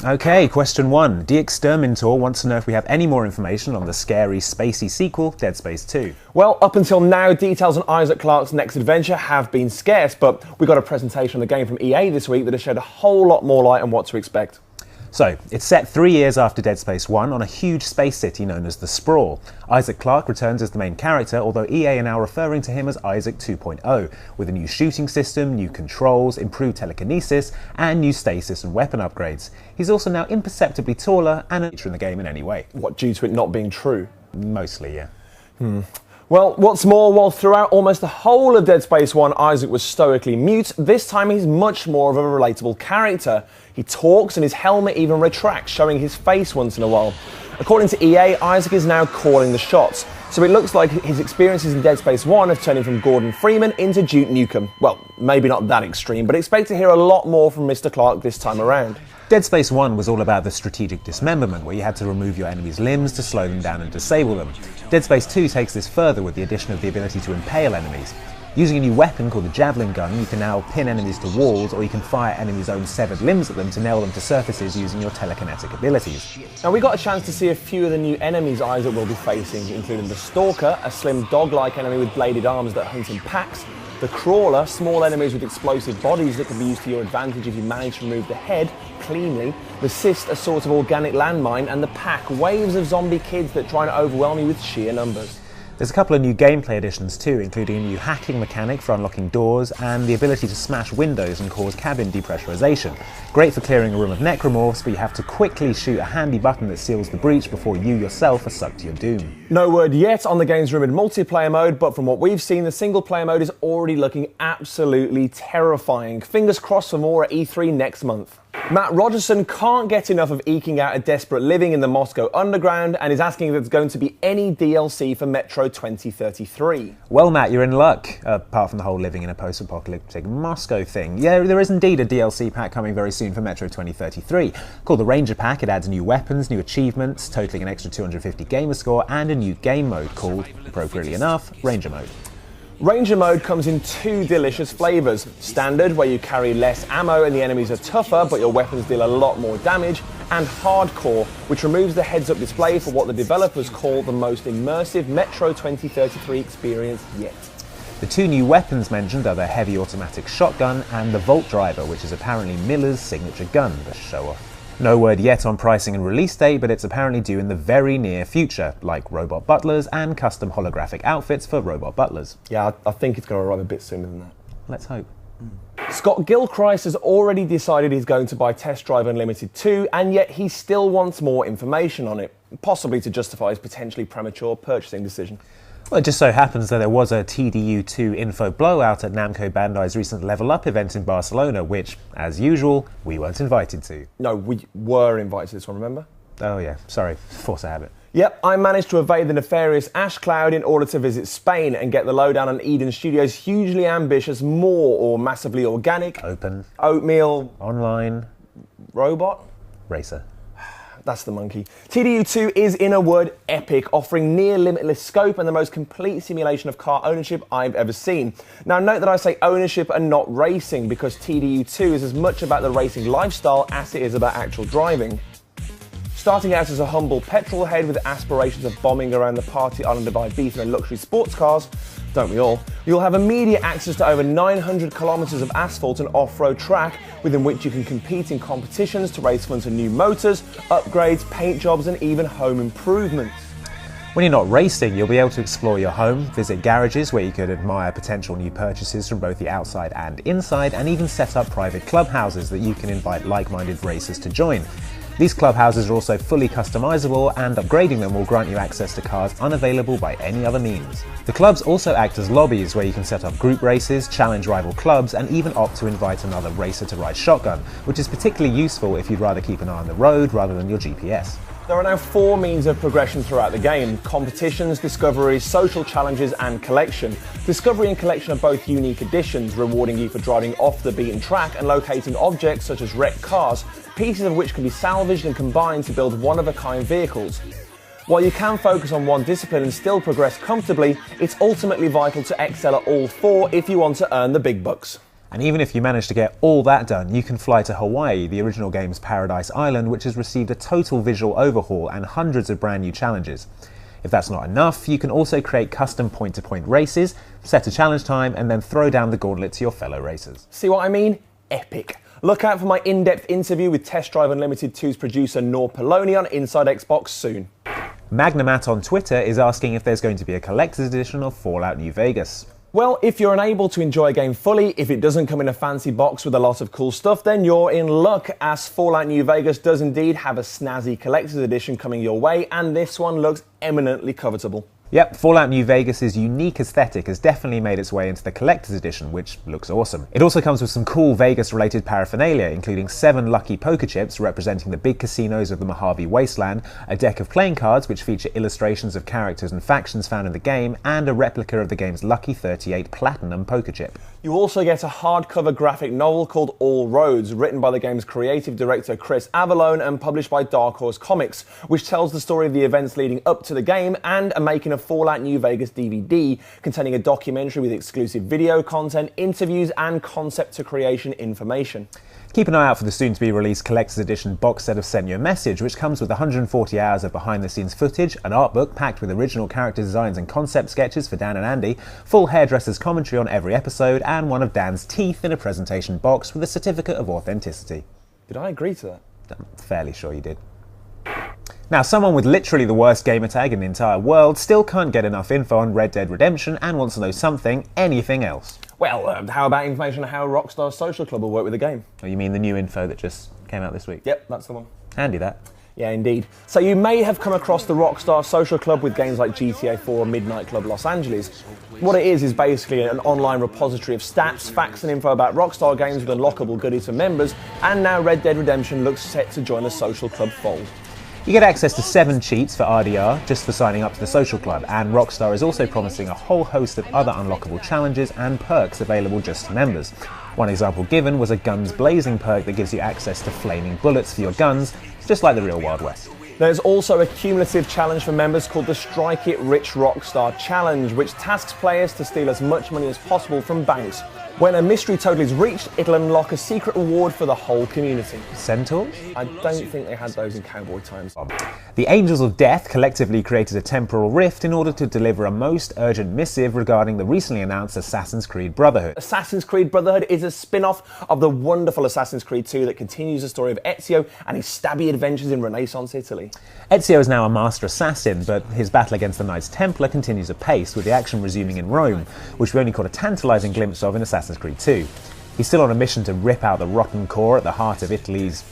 Okay, question 1. DXterminator wants to know if we have any more information on the scary, spacey sequel, Dead Space 2. Well, up until now, details on Isaac Clarke's next adventure have been scarce, but we got a presentation on the game from EA this week that has shed a whole lot more light on what to expect. So, it's set 3 years after Dead Space 1 on a huge space city known as the Sprawl. Isaac Clarke returns as the main character, although EA are now referring to him as Isaac 2.0, with a new shooting system, new controls, improved telekinesis, and new stasis and weapon upgrades. He's also now imperceptibly taller and a feature in the game in any way. What, due to it not being true? Mostly, yeah. Well, what's more, while throughout almost the whole of Dead Space 1 Isaac was stoically mute, this time he's much more of a relatable character. He talks and his helmet even retracts, showing his face once in a while. According to EA, Isaac is now calling the shots, so it looks like his experiences in Dead Space 1 have turned him from Gordon Freeman into Duke Nukem. Well, maybe not that extreme, but expect to hear a lot more from Mr. Clarke this time around. Dead Space 1 was all about the strategic dismemberment, where you had to remove your enemy's limbs to slow them down and disable them. Dead Space 2 takes this further with the addition of the ability to impale enemies. Using a new weapon called the Javelin Gun, you can now pin enemies to walls, or you can fire enemies' own severed limbs at them to nail them to surfaces using your telekinetic abilities. Now, we got a chance to see a few of the new enemies Isaac will be facing, including the Stalker, a slim dog-like enemy with bladed arms that hunt in packs, the Crawler, small enemies with explosive bodies that can be used to your advantage if you manage to remove the head cleanly, the Cyst, a sort of organic landmine, and the Pack, waves of zombie kids that try to overwhelm you with sheer numbers. There's a couple of new gameplay additions too, including a new hacking mechanic for unlocking doors and the ability to smash windows and cause cabin depressurization. Great for clearing a room of necromorphs, but you have to quickly shoot a handy button that seals the breach before you yourself are sucked to your doom. No word yet on the game's rumoured multiplayer mode, but from what we've seen, the single player mode is already looking absolutely terrifying. Fingers crossed for more at E3 next month. Matt Rogerson can't get enough of eking out a desperate living in the Moscow underground and is asking if there's going to be any DLC for Metro 2033. Well, Matt, you're in luck, apart from the whole living in a post-apocalyptic Moscow thing. Yeah, there is indeed a DLC pack coming very soon for Metro 2033. Called the Ranger Pack, it adds new weapons, new achievements, totaling an extra 250 gamer score, and a new game mode called, appropriately enough, Ranger Mode. Ranger Mode comes in two delicious flavours. Standard, where you carry less ammo and the enemies are tougher, but your weapons deal a lot more damage, and Hardcore, which removes the heads-up display for what the developers call the most immersive Metro 2033 experience yet. The two new weapons mentioned are the heavy automatic shotgun and the Vault Driver, which is apparently Miller's signature gun, the show-off. No word yet on pricing and release date, but it's apparently due in the very near future, like robot butlers and custom holographic outfits for robot butlers. Yeah, I think it's going to arrive a bit sooner than that. Let's hope. Scott Gilchrist has already decided he's going to buy Test Drive Unlimited 2, and yet he still wants more information on it, possibly to justify his potentially premature purchasing decision. Well, it just so happens that there was a TDU2 info blowout at Namco Bandai's recent Level Up event in Barcelona, which, as usual, we weren't invited to. No, we were invited to this one, remember? Oh yeah, sorry, force of habit. Yep, I managed to evade the nefarious Ash Cloud in order to visit Spain and get the lowdown on Eden Studios' hugely ambitious, more or massively organic, Open, oatmeal, online, robot? racer. That's the monkey. TDU2 is, in a word, epic, offering near limitless scope and the most complete simulation of car ownership I've ever seen. Now note that I say ownership and not racing, because TDU2 is as much about the racing lifestyle as it is about actual driving. Starting out as a humble petrol head with aspirations of bombing around the party island of Ibiza in luxury sports cars, don't we all, you'll have immediate access to over 900 kilometres of asphalt and off-road track within which you can compete in competitions to raise funds for new motors, upgrades, paint jobs and even home improvements. When you're not racing, you'll be able to explore your home, visit garages where you could admire potential new purchases from both the outside and inside, and even set up private clubhouses that you can invite like-minded racers to join. These clubhouses are also fully customizable, and upgrading them will grant you access to cars unavailable by any other means. The clubs also act as lobbies where you can set up group races, challenge rival clubs, and even opt to invite another racer to ride shotgun, which is particularly useful if you'd rather keep an eye on the road rather than your GPS. There are now 4 means of progression throughout the game: competitions, discoveries, social challenges and collection. Discovery and collection are both unique additions, rewarding you for driving off the beaten track and locating objects such as wrecked cars, pieces of which can be salvaged and combined to build one-of-a-kind vehicles. While you can focus on one discipline and still progress comfortably, it's ultimately vital to excel at all 4 if you want to earn the big bucks. And even if you manage to get all that done, you can fly to Hawaii, the original game's paradise island, which has received a total visual overhaul and hundreds of brand new challenges. If that's not enough, you can also create custom point-to-point races, set a challenge time, and then throw down the gauntlet to your fellow racers. See what I mean? Epic. Look out for my in-depth interview with Test Drive Unlimited 2's producer Nor Poloni on Inside Xbox soon. Magnamat on Twitter is asking if there's going to be a collector's edition of Fallout New Vegas. Well, if you're unable to enjoy a game fully, if it doesn't come in a fancy box with a lot of cool stuff, then you're in luck, as Fallout New Vegas does indeed have a snazzy collector's edition coming your way, and this one looks eminently covetable. Yep, Fallout New Vegas' unique aesthetic has definitely made its way into the collector's edition, which looks awesome. It also comes with some cool Vegas-related paraphernalia, including 7 lucky poker chips representing the big casinos of the Mojave Wasteland, a deck of playing cards which feature illustrations of characters and factions found in the game, and a replica of the game's Lucky 38 Platinum poker chip. You also get a hardcover graphic novel called All Roads, written by the game's creative director Chris Avallone and published by Dark Horse Comics, which tells the story of the events leading up to the game, and a making of Fallout New Vegas DVD containing a documentary with exclusive video content, interviews, and concept to creation information. Keep an eye out for the soon-to-be-released Collector's Edition box set of Sentuamessage, which comes with 140 hours of behind-the-scenes footage, an art book packed with original character designs and concept sketches for Dan and Andy, full hairdresser's commentary on every episode, and one of Dan's teeth in a presentation box with a certificate of authenticity. Did I agree to that? I'm fairly sure you did. Now, someone with literally the worst gamertag in the entire world still can't get enough info on Red Dead Redemption and wants to know anything else. Well, how about information on how Rockstar Social Club will work with the game? Oh, you mean the new info that just came out this week? Yep, that's the one. Handy, that. Yeah, indeed. So you may have come across the Rockstar Social Club with games like GTA 4 or Midnight Club Los Angeles. What it is basically an online repository of stats, facts and info about Rockstar games with unlockable goodies for members, and now Red Dead Redemption looks set to join the Social Club fold. You get access to 7 cheats for RDR just for signing up to the Social Club, and Rockstar is also promising a whole host of other unlockable challenges and perks available just to members. One example given was a Guns Blazing perk that gives you access to flaming bullets for your guns, just like the real Wild West. There's also a cumulative challenge for members called the Strike It Rich Rockstar Challenge, which tasks players to steal as much money as possible from banks. When a mystery total is reached, it'll unlock a secret reward for the whole community. Centaurs? I don't think they had those in cowboy times. The Angels of Death collectively created a temporal rift in order to deliver a most urgent missive regarding the recently announced Assassin's Creed Brotherhood. Assassin's Creed Brotherhood is a spin-off of the wonderful Assassin's Creed 2 that continues the story of Ezio and his stabby adventures in Renaissance Italy. Ezio is now a master assassin, but his battle against the Knights Templar continues apace, with the action resuming in Rome, which we only caught a tantalising glimpse of in Assassin's Creed 2. He's still on a mission to rip out the rotten core at the heart of Italy's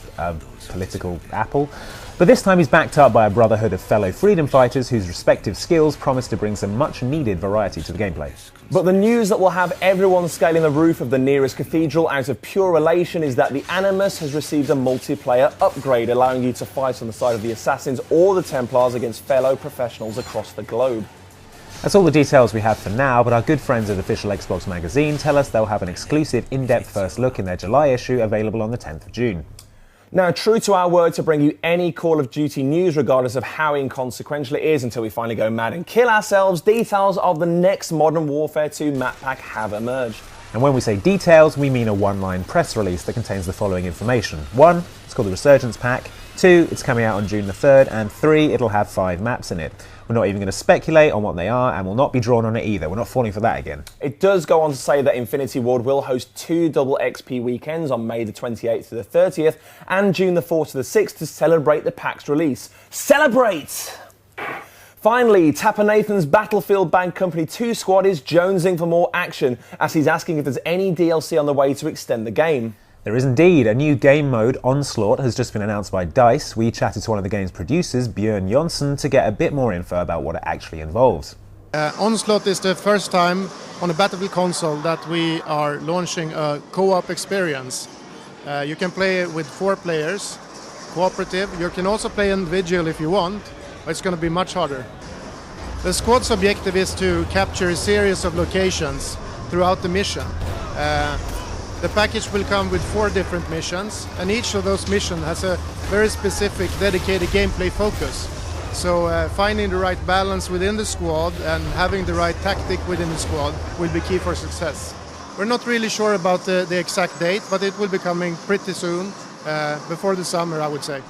political apple, but this time he's backed up by a brotherhood of fellow freedom fighters whose respective skills promise to bring some much-needed variety to the gameplay. But the news that will have everyone scaling the roof of the nearest cathedral out of pure relation is that the Animus has received a multiplayer upgrade, allowing you to fight on the side of the Assassins or the Templars against fellow professionals across the globe. That's all the details we have for now, but our good friends at Official Xbox Magazine tell us they'll have an exclusive in-depth first look in their July issue available on the 10th of June. Now, true to our word to bring you any Call of Duty news, regardless of how inconsequential it is, until we finally go mad and kill ourselves, details of the next Modern Warfare 2 map pack have emerged. And when we say details, we mean a one-line press release that contains the following information. 1, it's called the Resurgence Pack. 2, it's coming out on June the 3rd. And 3, it'll have 5 maps in it. We're not even going to speculate on what they are, and we'll not be drawn on it either. We're not falling for that again. It does go on to say that Infinity Ward will host 2 double XP weekends on May the 28th to the 30th and June the 4th to the 6th to celebrate the pack's release. Celebrate! Finally, Tapper Nathan's Battlefield Bad Company 2 squad is jonesing for more action, as he's asking if there's any DLC on the way to extend the game. There is indeed. A new game mode, Onslaught, has just been announced by DICE. We chatted to one of the game's producers, Björn Jonsson, to get a bit more info about what it actually involves. Onslaught is the first time on a Battlefield console that we are launching a co-op experience. You can play with 4 players, cooperative. You can also play individual if you want, but it's going to be much harder. The squad's objective is to capture a series of locations throughout the mission. The package will come with 4 different missions, and each of those missions has a very specific, dedicated gameplay focus. So finding the right balance within the squad and having the right tactic within the squad will be key for success. We're not really sure about the exact date, but it will be coming pretty soon, before the summer, I would say.